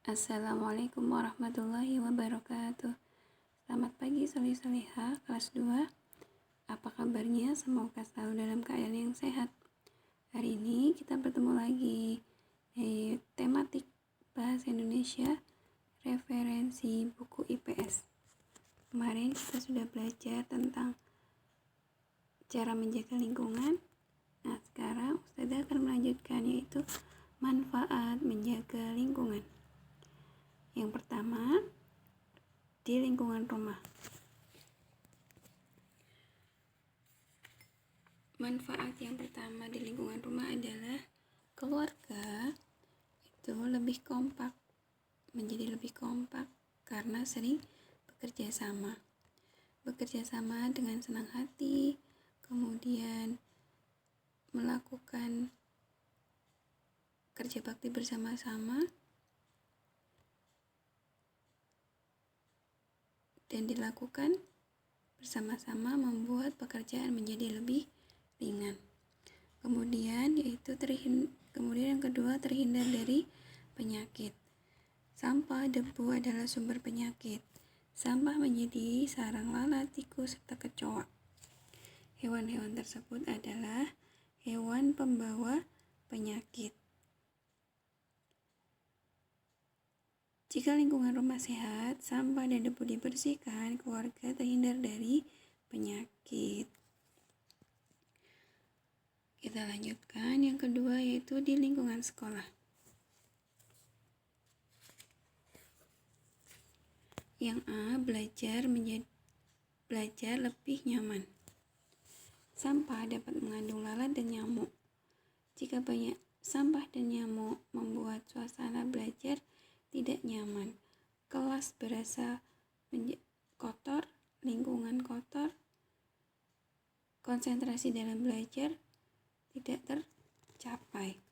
Assalamualaikum warahmatullahi wabarakatuh. Selamat pagi solih-solihah kelas 2. Apa kabarnya? Semoga selalu dalam keadaan yang sehat. Hari ini kita bertemu lagi di tematik bahasa Indonesia referensi buku IPS. Kemarin kita sudah belajar tentang cara menjaga lingkungan. Nah, sekarang Ustazah akan melanjutkan, yaitu manfaat menjaga lingkungan. Yang pertama, di lingkungan rumah. Manfaat yang pertama di lingkungan rumah adalah keluarga itu lebih kompak, menjadi lebih kompak karena sering bekerja sama dengan senang hati, kemudian melakukan kerja bakti bersama-sama, dan dilakukan bersama-sama membuat pekerjaan menjadi lebih ringan. Kemudian yang kedua, terhindar dari penyakit. Sampah debu adalah sumber penyakit. Sampah menjadi sarang lalat, tikus, serta kecoa. Hewan-hewan tersebut adalah hewan pembawa penyakit. Jika lingkungan rumah sehat, sampah dan debu dibersihkan, keluarga terhindar dari penyakit. Kita lanjutkan yang kedua, yaitu di lingkungan sekolah. Yang A, belajar lebih nyaman. Sampah dapat mengandung lalat dan nyamuk. Jika banyak sampah dan nyamuk membuat suasana belajar tidak nyaman. Kelas berasa kotor, lingkungan kotor, konsentrasi dalam belajar tidak tercapai.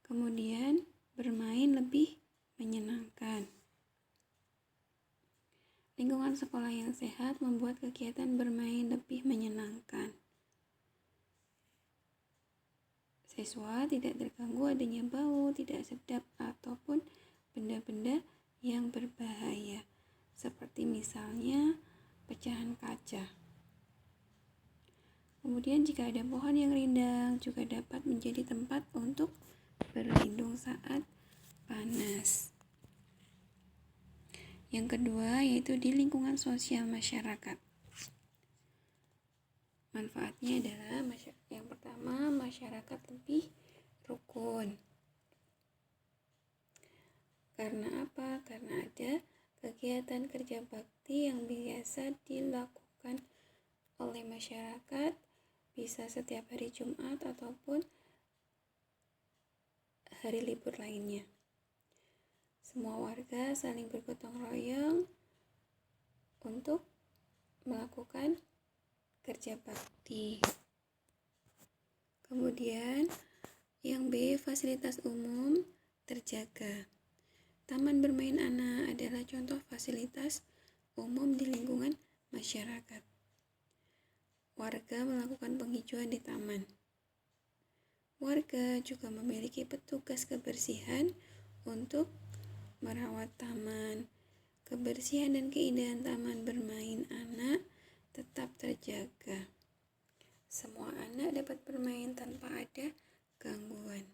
Kemudian bermain lebih menyenangkan. Lingkungan sekolah yang sehat membuat kegiatan bermain lebih menyenangkan. Siswa tidak terganggu adanya bau tidak sedap ataupun benda-benda yang berbahaya, seperti misalnya pecahan kaca. Kemudian jika ada pohon yang rindang juga dapat menjadi tempat untuk berlindung saat panas. Yang kedua, yaitu di lingkungan sosial masyarakat. Manfaatnya adalah yang pertama, masyarakat lebih rukun. Karena apa? Karena ada kegiatan kerja bakti yang biasa dilakukan oleh masyarakat, bisa setiap hari Jumat ataupun hari libur lainnya. Semua warga saling bergotong royong untuk melakukan kerja bakti. Kemudian yang B, fasilitas umum terjaga. Taman bermain anak adalah contoh fasilitas umum di lingkungan masyarakat. Warga melakukan penghijauan di taman. Warga juga memiliki petugas kebersihan untuk merawat taman. Kebersihan dan keindahan taman bermain anak tetap terjaga. Semua anak dapat bermain tanpa ada gangguan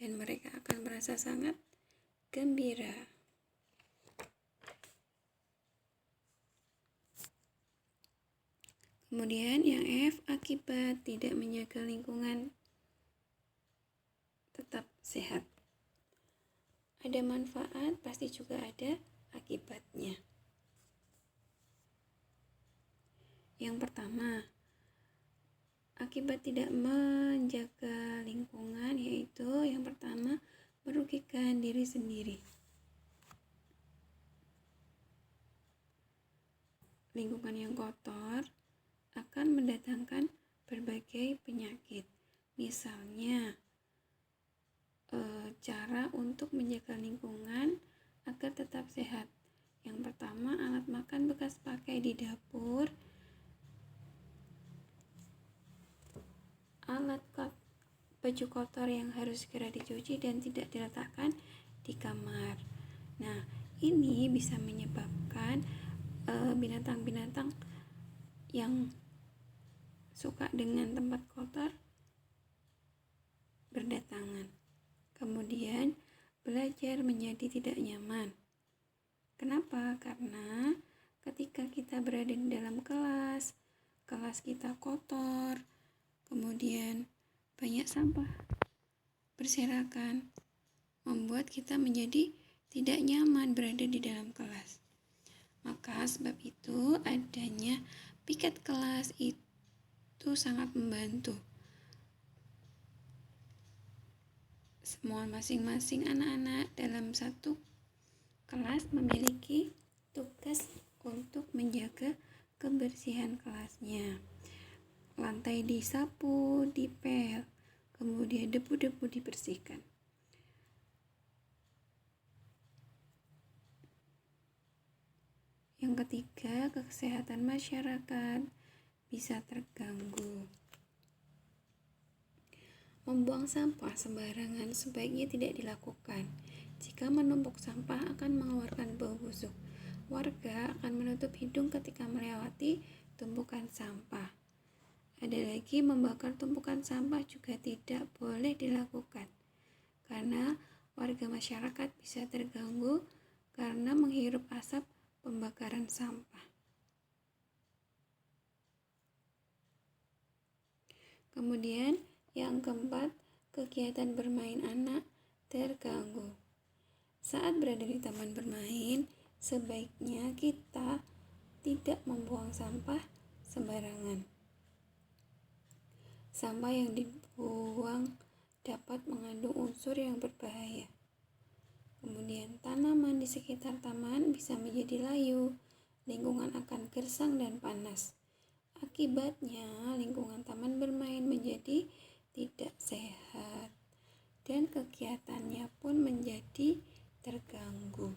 dan mereka akan merasa sangat gembira. Kemudian yang F, akibat tidak menjaga lingkungan tetap sehat. Ada manfaat, pasti juga ada akibatnya. Yang pertama, akibat tidak menjaga lingkungan, yaitu yang pertama, merugikan diri sendiri. Lingkungan yang kotor akan mendatangkan berbagai penyakit. Misalnya, cara untuk menjaga lingkungan agar tetap sehat. Yang pertama, alat makan bekas pakai di dapur, alat baju kotor yang harus segera dicuci dan tidak diletakkan di kamar. Nah, ini bisa menyebabkan binatang-binatang yang suka dengan tempat kotor berdatangan. Kemudian, belajar menjadi tidak nyaman. Kenapa? Karena ketika kita berada di dalam kelas kita kotor, kemudian banyak sampah berserakan, membuat kita menjadi tidak nyaman berada di dalam kelas. Maka sebab itu adanya piket kelas itu sangat membantu. Semua masing-masing anak-anak dalam satu kelas memiliki tugas untuk menjaga kebersihan kelasnya. Lantai disapu, dipel, kemudian debu-debu dibersihkan. Yang ketiga, kesehatan masyarakat bisa terganggu. Membuang sampah sembarangan sebaiknya tidak dilakukan. Jika menumpuk sampah akan mengeluarkan bau busuk. Warga akan menutup hidung ketika melewati tumpukan sampah. Ada lagi, membakar tumpukan sampah juga tidak boleh dilakukan, karena warga masyarakat bisa terganggu karena menghirup asap pembakaran sampah. Kemudian yang keempat, kegiatan bermain anak terganggu. Saat berada di taman bermain, sebaiknya kita tidak membuang sampah sembarangan. Sampah yang dibuang dapat mengandung unsur yang berbahaya. Kemudian tanaman di sekitar taman bisa menjadi layu, lingkungan akan gersang dan panas. Akibatnya lingkungan taman bermain menjadi tidak sehat dan kegiatannya pun menjadi terganggu.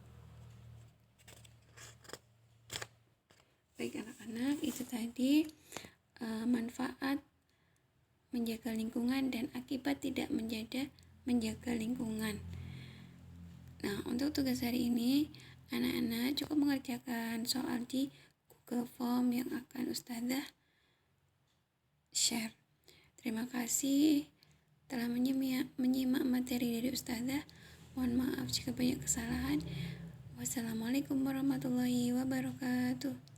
Baik anak-anak, itu tadi manfaat menjaga lingkungan dan akibat tidak menjaga lingkungan. Nah, untuk tugas hari ini, anak-anak cukup mengerjakan soal di Google Form yang akan Ustazah share. Terima kasih telah menyimak materi dari Ustazah. Mohon maaf jika banyak kesalahan. Wassalamualaikum warahmatullahi wabarakatuh.